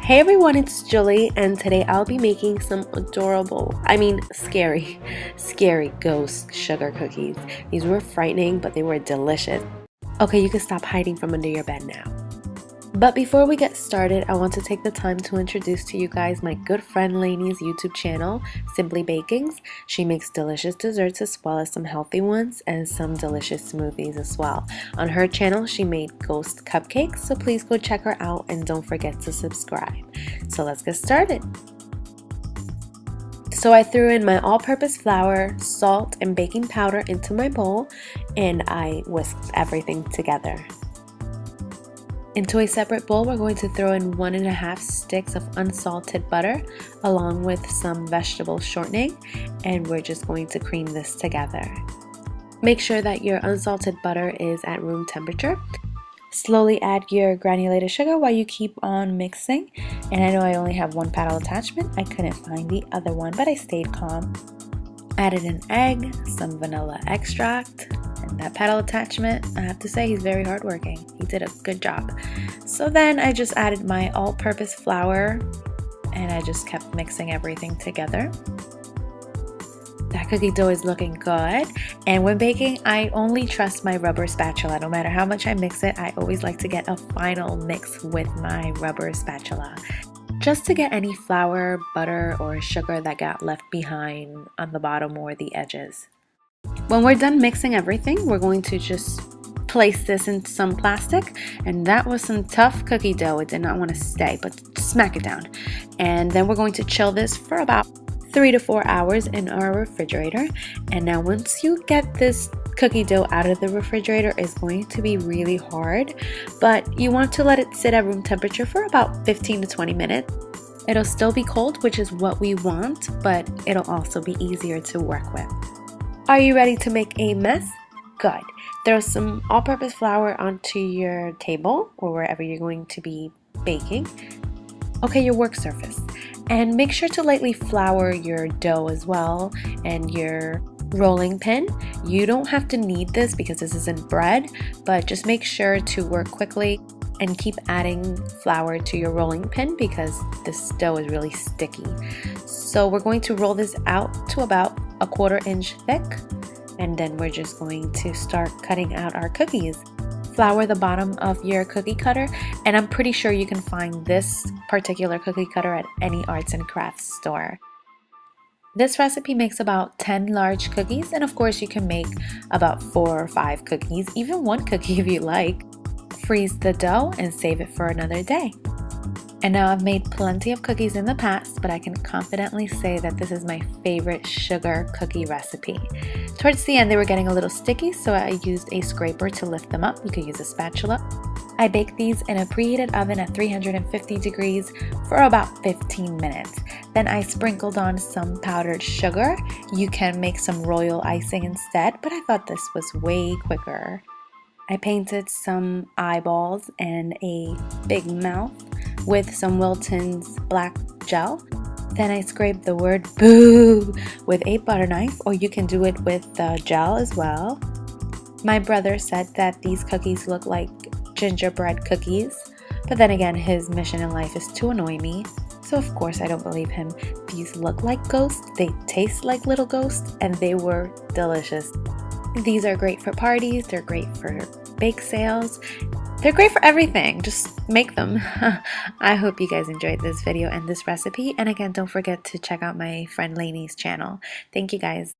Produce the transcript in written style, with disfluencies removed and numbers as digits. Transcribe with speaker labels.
Speaker 1: Hey everyone, it's Julie, and today I'll be making some adorable, scary ghost sugar cookies. These were frightening, but they were delicious. Okay, you can stop hiding from under your bed now. But before we get started, I want to take the time to introduce to you guys my good friend Lainey's YouTube channel, SimplyBakings. She makes delicious desserts as well as some healthy ones and some delicious smoothies as well. On her channel, she made ghost cupcakes, so please go check her out and don't forget to subscribe. So let's get started. So I threw in my all-purpose flour, salt, and baking powder into my bowl, and I whisked everything together. Into a separate bowl, we're going to throw in 1.5 sticks of unsalted butter along with some vegetable shortening, and we're just going to cream this together. Make sure that your unsalted butter is at room temperature. Slowly add your granulated sugar while you keep on mixing. And I know I only have one paddle attachment. I couldn't find the other one, but I stayed calm. Added an egg, some vanilla extract, and that paddle attachment, I have to say, he's very hardworking. He did a good job. So then I just added my all-purpose flour and I just kept mixing everything together. That cookie dough is looking good. And when baking, I only trust my rubber spatula. No matter how much I mix it, I always like to get a final mix with my rubber spatula, just to get any flour, butter, or sugar that got left behind on the bottom or the edges. When we're done mixing everything, we're going to just place this in some plastic, and that was some tough cookie dough. It did not want to stay, but smack it down. And then we're going to chill this for about 3 to 4 hours in our refrigerator. And now once you get this cookie dough out of the refrigerator, it's going to be really hard, but you want to let it sit at room temperature for about 15 to 20 minutes. It'll still be cold, which is what we want, but it'll also be easier to work with. Are you ready to make a mess? Good. Throw some all-purpose flour onto your table or wherever you're going to be baking. Okay, your work surface. And make sure to lightly flour your dough as well and your rolling pin. You don't have to knead this because this isn't bread, but just make sure to work quickly and keep adding flour to your rolling pin because this dough is really sticky. So we're going to roll this out to about 1/4 inch thick, and then we're just going to start cutting out our cookies. Flour the bottom of your cookie cutter, and I'm pretty sure you can find this particular cookie cutter at any arts and crafts store. This recipe makes about 10 large cookies, and of course you can make about 4 or 5 cookies, even 1 cookie if you like. Freeze the dough and save it for another day. And now I've made plenty of cookies in the past, but I can confidently say that this is my favorite sugar cookie recipe. Towards the end, they were getting a little sticky, so I used a scraper to lift them up. You could use a spatula. I baked these in a preheated oven at 350 degrees for about 15 minutes. Then I sprinkled on some powdered sugar. You can make some royal icing instead, but I thought this was way quicker. I painted some eyeballs and a big mouth with some Wilton's black gel. Then I scraped the word boo with a butter knife, or you can do it with gel as well. My brother said that these cookies look like gingerbread cookies, but then again, his mission in life is to annoy me, so of course I don't believe him. These look like ghosts, they taste like little ghosts, and they were delicious. These are great for parties, they're great for bake sales, they're great for everything. Just make them. I hope you guys enjoyed this video and this recipe, and again, don't forget to check out my friend Lainey's channel. Thank you guys.